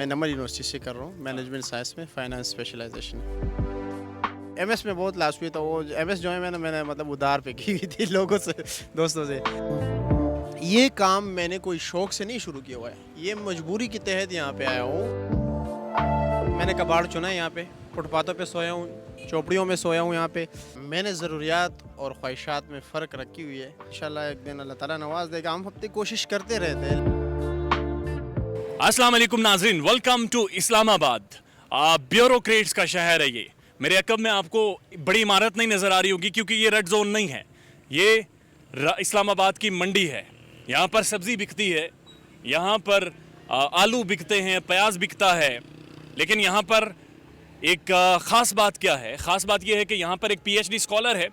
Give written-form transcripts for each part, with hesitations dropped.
मैं नमल यूनिवर्सिटी से कर रहा हूँ मैनेजमेंट साइंस में फाइनेंस स्पेशलाइजेशन। एमएस में बहुत लास्ट हुई, तो वो एमएस जो है मैंने मतलब उधार पे की हुई थी लोगों से, दोस्तों से। ये काम मैंने कोई शौक से नहीं शुरू किया हुआ है, ये मजबूरी के तहत यहाँ पे आया हूँ। मैंने कबाड़ चुना है, यहाँ पे फुटपाथों पे सोया हूँ, चौपड़ियों में सोया हूँ यहाँ पे। मैंने ज़रूरियात और ख्वाहिशात में फ़र्क रखी हुई है। इंशाल्लाह एक दिन अल्लाह ताला नवाज देगा। हम अपनी कोशिश करते रहते हैं। अस्सलाम वालेकुम नाज़रीन, वेलकम टू इस्लामाबाद। ब्यूरोक्रेट्स का शहर है ये। मेरे अकब में आपको बड़ी इमारत नहीं नज़र आ रही होगी क्योंकि ये रेड जोन नहीं है, ये इस्लामाबाद की मंडी है। यहाँ पर सब्ज़ी बिकती है, यहाँ पर आलू बिकते हैं, प्याज बिकता है। लेकिन यहाँ पर एक ख़ास बात क्या है? ख़ास बात यह है कि यहाँ पर एक पीएचडी स्कॉलर है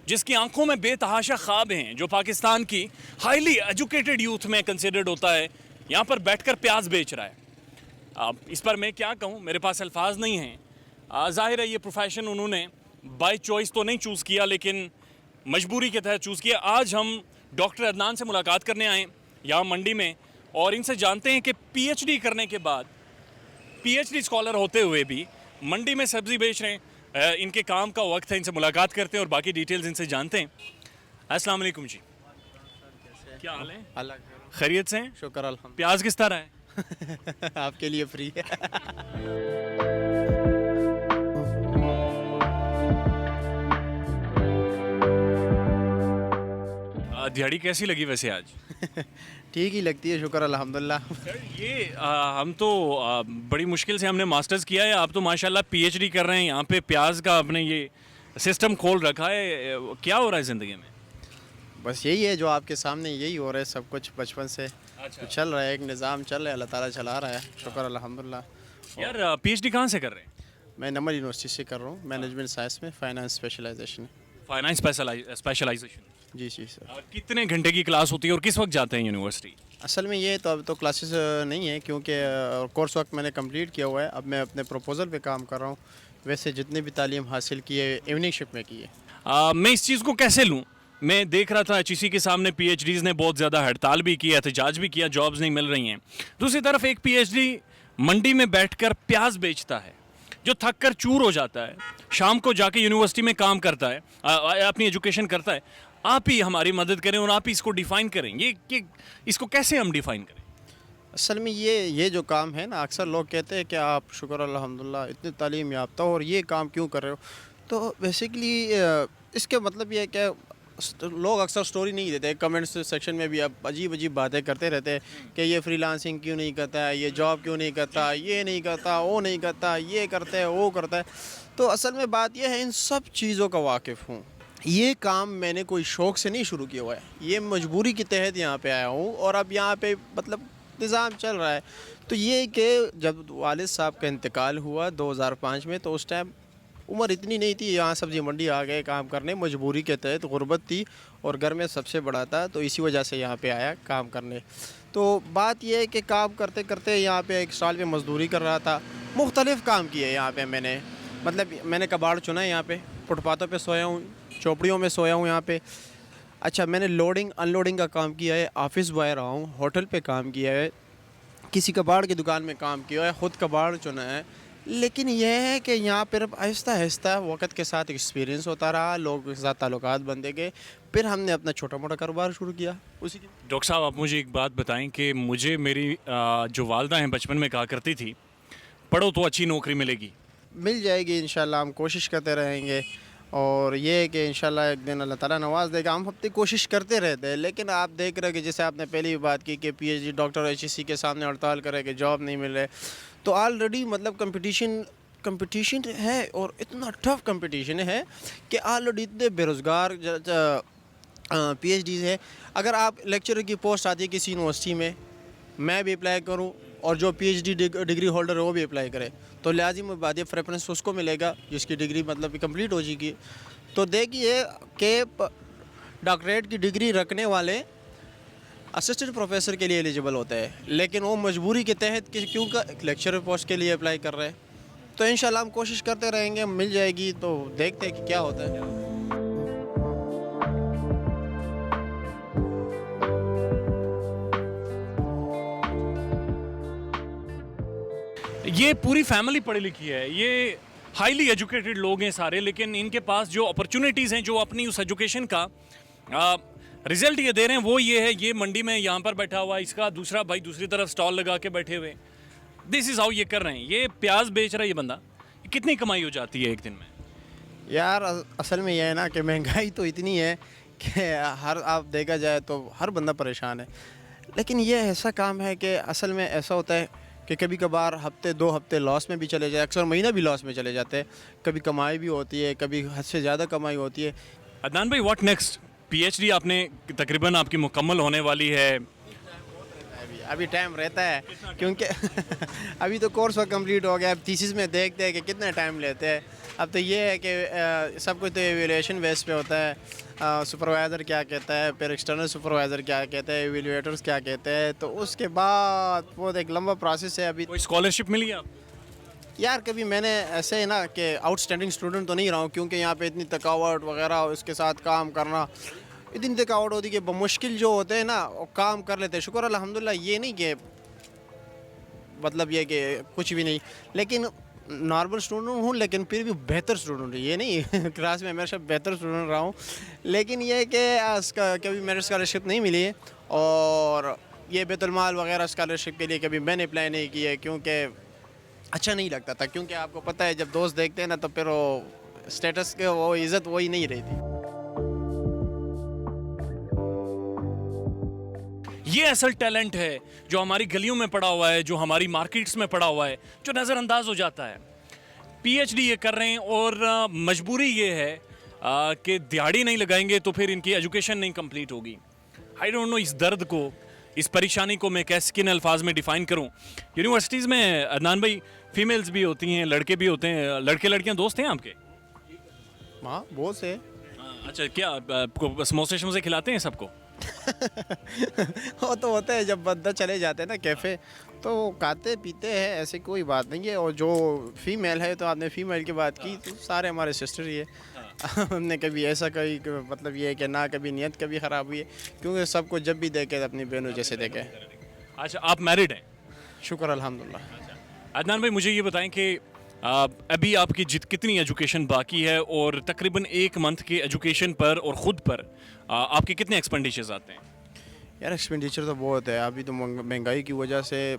जिसकी आंखों में बेतहाशा ख्वाब हैं, जो पाकिस्तान की हाईली एजुकेटेड यूथ में कंसिडर्ड होता है। यहाँ पर बैठकर प्याज बेच रहा है। अब इस पर मैं क्या कहूँ, मेरे पास अल्फाज नहीं हैं। ज़ाहिर है ये प्रोफेशन उन्होंने बाय चॉइस तो नहीं चूज़ किया, लेकिन मजबूरी के तहत चूज़ किया। आज हम डॉक्टर अदनान से मुलाकात करने आए यहाँ मंडी में, और इनसे जानते हैं कि पीएचडी करने के बाद, पीएचडी स्कॉलर होते हुए भी मंडी में सब्ज़ी बेच रहे हैं। इनके काम का वक्त है, इनसे मुलाकात करते हैं और बाकी डिटेल्स इनसे जानते हैं। अस्सलाम वालेकुम जी, क्या हाल है? अल्लाह खैरियत से हैं? शुक्र अल्हम्दुलिल्लाह। प्याज किस तरह है? आपके लिए फ्री है। दिहाड़ी कैसी लगी वैसे आज? ठीक ही लगती है, शुक्र अल्हम्दुलिल्लाह। सर ये हम तो बड़ी मुश्किल से हमने मास्टर्स किया है, आप तो माशाल्लाह पीएचडी कर रहे हैं। यहाँ पे प्याज का आपने ये सिस्टम खोल रखा है, क्या हो रहा है ज़िंदगी में? बस यही है जो आपके सामने, यही हो रहा है सब कुछ बचपन से। अच्छा। तो चल रहा है, एक निज़ाम चल रहा है, अल्लाह ताला चला रहा है, शुक्र अल्हम्दुलिल्लाह। यार पीएचडी कहाँ से कर रहे हैं? मैं नमल यूनिवर्सिटी से कर रहा हूँ मैनेजमेंट साइंस में फाइनेंस स्पेशलाइजेशन। Finance specialisation. जी जी सर। कितने घंटे की क्लास होती है और किस वक्त जाते हैं यूनिवर्सिटी? असल में ये तो अब तो क्लासेस नहीं है, क्योंकि कोर्स वक्त मैंने कंप्लीट किया हुआ है। अब मैं अपने प्रपोज़ल पे काम कर रहा हूँ। वैसे जितनी भी तालीम हासिल की है इवनिंग शिफ्ट में की है। मैं इस चीज़ को कैसे लूँ? मैं देख रहा था एचईसी के सामने पीएचडीज़ ने बहुत ज़्यादा हड़ताल भी की, एहतजाज भी किया, जॉब्स नहीं मिल रही हैं। दूसरी तरफ एक पीएचडी मंडी में बैठकर प्याज बेचता है, जो थक कर चूर हो जाता है, शाम को जाके यूनिवर्सिटी में काम करता है, अपनी एजुकेशन करता है। आप ही हमारी मदद करें और आप ही इसको डिफ़ाइन करें, ये कि इसको कैसे हम डिफ़ाइन करें? असल में ये जो काम है ना, अक्सर लोग कहते हैं कि आप शुक्र अल्हम्दुलिल्लाह इतनी तालीम याफ्ता हो और ये काम क्यों कर रहे हो। तो बेसिकली इसके मतलब ये है कि लोग अक्सर स्टोरी नहीं देते, कमेंट्स सेक्शन में भी अब अजीब अजीब बातें करते रहते हैं कि ये फ्रीलांसिंग क्यों नहीं करता है, ये जॉब क्यों नहीं करता, ये नहीं करता, वो नहीं करता, ये करता है, वो करता है। तो असल में बात यह है, इन सब चीज़ों का वाकिफ़ हूँ। ये काम मैंने कोई शौक़ से नहीं शुरू किया हुआ है, ये मजबूरी के तहत यहाँ पे आया हूँ। और अब यहाँ पे मतलब निज़ाम चल रहा है। तो ये कि जब वालिद साहब का इंतकाल हुआ 2005 में, तो उस टाइम उम्र इतनी नहीं थी, यहाँ सब्ज़ी मंडी आ गए काम करने, मजबूरी के तहत। गुर्बत थी और घर में सबसे बड़ा था, तो इसी वजह से यहाँ पे आया काम करने। तो बात यह है कि काम करते करते यहाँ पे एक साल में मजदूरी कर रहा था, मुख्तलिफ़ काम किए यहाँ पे मैंने। मतलब मैंने कबाड़ चुना है, यहाँ पे फुटपाथों पे सोया हूँ, चौपड़ियों में सोया हूँ यहाँ पे। अच्छा, मैंने लोडिंग अनलोडिंग का काम किया है, ऑफिस बॉय रहा हूँ, होटल पे काम किया है, किसी कबाड़ की दुकान में काम किया है, ख़ुद कबाड़ चुना है। लेकिन यह है कि यहाँ पर अब आहिस्ता आहिस्ता वक्त के साथ एक्सपीरियंस होता रहा, लोगों के साथ ताल्लुकात बनते गए, फिर हमने अपना छोटा मोटा कारोबार शुरू किया उसी की। डॉक्टर साहब, आप मुझे एक बात बताएं कि मुझे मेरी जो वालदा हैं बचपन में कहा करती थी, पढ़ो तो अच्छी नौकरी मिलेगी। मिल जाएगी इंशाल्लाह, हम कोशिश करते रहेंगे। और ये है कि इंशाल्लाह एक दिन अल्लाह ताला नवाज देगा। हम अपनी कोशिश करते रहते हैं, लेकिन आप देख रहे हैं कि जैसे आपने पहले भी बात की कि पीएचडी डॉक्टर एचईसी के सामने हड़ताल करे कि जॉब नहीं मिल रहे, तो ऑलरेडी मतलब कंपटीशन है, और इतना टफ कंपटीशन है कि ऑलरेडी इतने बेरोज़गार पीएचडीज़ है। अगर आप लेक्चरर की पोस्ट आती है किसी यूनिवर्सिटी में, मैं भी अप्लाई करूँ और जो पीएचडी डिग्री होल्डर है वो भी अप्लाई करे, तो लाजिम बात प्रेफरेंस उसको मिलेगा जिसकी डिग्री मतलब कंप्लीट हो जाएगी। तो देखिए कि डॉक्टरेट की डिग्री रखने वाले असिस्टेंट प्रोफेसर के लिए एलिजिबल होते हैं, लेकिन वो मजबूरी के तहत क्यों लेक्चरर पोस्ट के लिए अप्लाई कर रहे हैं। तो इंशाल्लाह हम कोशिश करते रहेंगे, मिल जाएगी, तो देखते हैं कि क्या होता है। یہ پوری فیملی پڑھی لکھی ہے, یہ ہائیلی ایجوکیٹڈ لوگ ہیں سارے, لیکن ان کے پاس جو اپرچونیٹیز ہیں, جو اپنی اس ایجوکیشن کا رزلٹ یہ دے رہے ہیں وہ یہ ہے, یہ منڈی میں یہاں پر بیٹھا ہوا, اس کا دوسرا بھائی دوسری طرف سٹال لگا کے بیٹھے ہوئے, دس از ہاؤ یہ کر رہے ہیں. یہ پیاز بیچ رہا ہے یہ بندہ, کتنی کمائی ہو جاتی ہے ایک دن میں؟ یار اصل میں یہ ہے نا کہ مہنگائی تو اتنی ہے کہ آپ دیکھا جائے تو ہر بندہ پریشان ہے. لیکن یہ ایسا کام ہے کہ اصل میں ایسا ہوتا ہے کہ کبھی کبھار ہفتے 2 ہفتے لاس میں بھی چلے جائے, اکثر مہینہ بھی لاس میں چلے جاتے ہیں, کبھی کمائی بھی ہوتی ہے, کبھی حد سے زیادہ کمائی ہوتی ہے. عدنان بھائی what next? P H D آپ نے تقریباً آپ کی مکمل ہونے والی ہے, ابھی ٹائم رہتا ہے کیونکہ ابھی تو کورس کمپلیٹ ہو گیا, اب تھیسس میں دیکھتے ہیں کہ کتنا ٹائم لیتے ہیں. اب تو یہ ہے کہ سب کچھ تو ایویلیشن بیس پہ ہوتا ہے, سپروائزر کیا کہتا ہے, پھر ایکسٹرنل سپروائزر کیا کہتا ہے, ایویلیٹرز کیا کہتے ہیں, تو اس کے بعد وہ ایک لمبا پروسیس ہے. ابھی کوئی اسکالرشپ ملی آپ؟ یار کبھی میں نے ایسے نا کہ آؤٹ اسٹینڈنگ اسٹوڈنٹ تو نہیں رہا ہوں, کیونکہ یہاں پہ اتنی تھکاوٹ وغیرہ, اس کے ساتھ کام کرنا اتنی تھکاوٹ ہوتی کہ بمشکل جو ہوتے ہیں نا وہ کام کر لیتے ہیں. شکر الحمدللہ, یہ نہیں کہ مطلب یہ کہ کچھ بھی نہیں, لیکن نارمل اسٹوڈنٹ ہوں, لیکن پھر بھی بہتر اسٹوڈنٹ ہوں. یہ نہیں کلاس میں ہمیشہ بہتر اسٹوڈنٹ رہا ہوں, لیکن یہ کہ اس کا کبھی میرے اسکالرشپ نہیں ملی ہے, اور یہ بیت المال وغیرہ اسکالرشپ کے لیے کبھی میں نے اپلائی نہیں کی ہے, کیونکہ اچھا نہیں لگتا تھا. کیونکہ آپ کو پتہ ہے جب دوست دیکھتے ہیں نا تو پھر وہ اسٹیٹس کے وہ عزت وہی نہیں رہتی. یہ اصل ٹیلنٹ ہے جو ہماری گلیوں میں پڑا ہوا ہے, جو ہماری مارکیٹس میں پڑا ہوا ہے, جو نظر انداز ہو جاتا ہے. پی ایچ ڈی یہ کر رہے ہیں, اور مجبوری یہ ہے کہ دیہڑی نہیں لگائیں گے تو پھر ان کی ایجوکیشن نہیں کمپلیٹ ہوگی. آئی ڈونٹ نو اس درد کو, اس پریشانی کو میں کیسے کن الفاظ میں ڈیفائن کروں. یونیورسٹیز میں عدنان بھائی فیمیلز بھی ہوتی ہیں, لڑکے بھی ہوتے ہیں, لڑکے لڑکیاں دوست ہیں آپ کے؟ ہاں بہت سے. اچھا, کیا سموسے شموسے کھلاتے ہیں سب کو؟ وہ تو ہوتا ہے جب بندہ چلے جاتے ہیں نا کیفے تو کھاتے پیتے ہیں, ایسی کوئی بات نہیں ہے. اور جو فیمیل ہے, تو آپ نے فیمیل کی بات کی, تو سارے ہمارے سسٹر ہی ہے. ہم نے کبھی ایسا کوئی مطلب یہ ہے کہ نہ کبھی نیت کبھی خراب ہوئی ہے, کیونکہ سب کو جب بھی دیکھے اپنی بہنوں جیسے دیکھے. اچھا, آپ میرڈ ہیں؟ شکر الحمدللہ. عدنان بھائی مجھے یہ بتائیں کہ ابھی آپ کی کتنی ایجوکیشن باقی ہے, اور تقریباً 1 منتھ کے ایجوکیشن پر اور خود پر آپ کے کتنے ایکسپینڈیچرز آتے ہیں؟ یار ایکسپینڈیچر تو بہت ہے. ابھی تو مہنگائی کی وجہ سے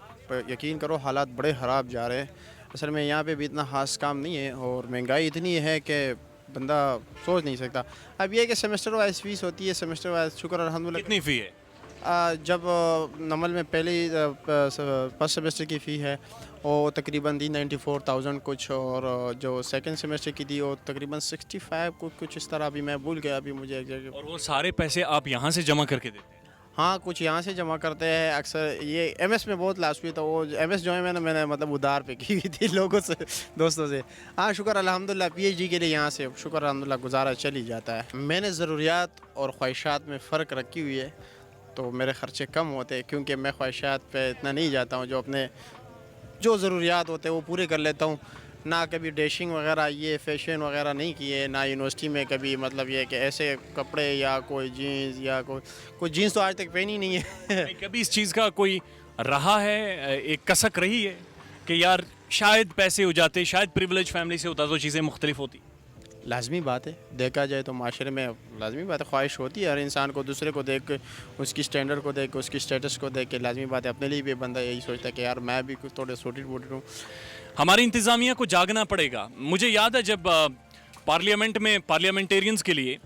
یقین کرو حالات بڑے خراب جا رہے ہیں. اصل میں یہاں پہ بھی اتنا خاص کام نہیں ہے, اور مہنگائی اتنی ہے کہ بندہ سوچ نہیں سکتا. اب یہ کہ سیمسٹر وائز فیس ہوتی ہے, سیمسٹر وائز شکر الحمدللہ. کتنی فی ہے؟ جب نمل میں پہلی فرسٹ سیمسٹر کی فی ہے وہ تقریباً 94,000 کچھ, اور جو سیکنڈ سیمسٹر کی تھی وہ تقریباً 65 کچھ اس طرح. ابھی میں بھول گیا ابھی مجھے. اور وہ سارے پیسے آپ یہاں سے جمع کر کے دیتے ہیں؟ ہاں کچھ یہاں سے جمع کرتے ہیں. اکثر یہ ایم ایس میں بہت لاس ہوئی, تو وہ ایم ایس جو ہے میں نے مطلب ادھار پہ کی ہوئی تھی لوگوں سے, دوستوں سے. ہاں شکر الحمدللہ پی ایچ ڈی کے لیے یہاں سے شکر الحمدللہ گزارا چل ہی جاتا ہے. میں نے ضروریات اور خواہشات میں فرق رکھی ہوئی ہے, تو میرے خرچے کم ہوتے ہیں, کیونکہ میں خواہشات پہ اتنا نہیں جاتا ہوں. جو اپنے جو ضروریات ہوتے ہیں وہ پورے کر لیتا ہوں. نہ کبھی ڈیشنگ وغیرہ یہ فیشن وغیرہ نہیں کیے, نہ یونیورسٹی میں کبھی مطلب یہ کہ ایسے کپڑے یا کوئی جینز یا کوئی جینز تو آج تک پہنی نہیں ہے. کبھی اس چیز کا کوئی رہا ہے, ایک کسک رہی ہے کہ یار شاید پیسے ہو جاتے, شاید پریولیج فیملی سے ہوتا تو چیزیں مختلف ہوتی؟ لازمی بات ہے, دیکھا جائے تو معاشرے میں لازمی بات ہے, خواہش ہوتی ہے ہر انسان کو دوسرے کو دیکھ کے, اس کی سٹینڈرڈ کو دیکھ کے, اس کی سٹیٹس کو دیکھ کے. لازمی بات ہے اپنے لیے بھی بندہ یہی سوچتا ہے کہ یار میں بھی کچھ تھوڑے سوٹڈ بوٹڈ ہوں. ہماری انتظامیہ کو جاگنا پڑے گا. مجھے یاد ہے جب پارلیمنٹ میں پارلیمنٹیرینز کے لیے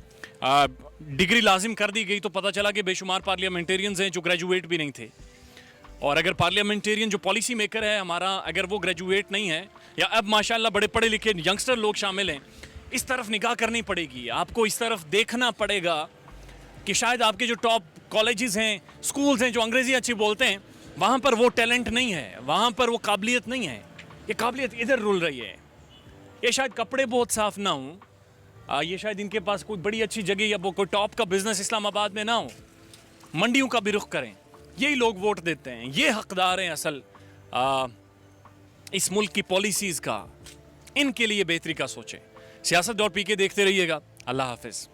ڈگری لازم کر دی گئی تو پتہ چلا کہ بے شمار پارلیمنٹیرینز ہیں جو گریجویٹ بھی نہیں تھے. اور اگر پارلیمنٹیرین جو پالیسی میکر ہے ہمارا, اگر وہ گریجویٹ نہیں ہے, یا اب ماشاءاللہ بڑے پڑھے لکھے ینگسٹر لوگ شامل ہیں, اس طرف نگاہ کرنی پڑے گی. آپ کو اس طرف دیکھنا پڑے گا کہ شاید آپ کے جو ٹاپ کالجز ہیں, سکولز ہیں جو انگریزی اچھی بولتے ہیں, وہاں پر وہ ٹیلنٹ نہیں ہے, وہاں پر وہ قابلیت نہیں ہے. یہ قابلیت ادھر رول رہی ہے. یہ شاید کپڑے بہت صاف نہ ہوں, یہ شاید ان کے پاس کوئی بڑی اچھی جگہ یا کوئی ٹاپ کا بزنس اسلام آباد میں نہ ہو. منڈیوں کا بھی رخ کریں, یہی لوگ ووٹ دیتے ہیں, یہ حقدار ہیں اصل اس ملک کی پالیسیز کا. ان کے لیے بہتری کا سوچیں. سیاست.pk دیکھتے رہیے گا. اللہ حافظ.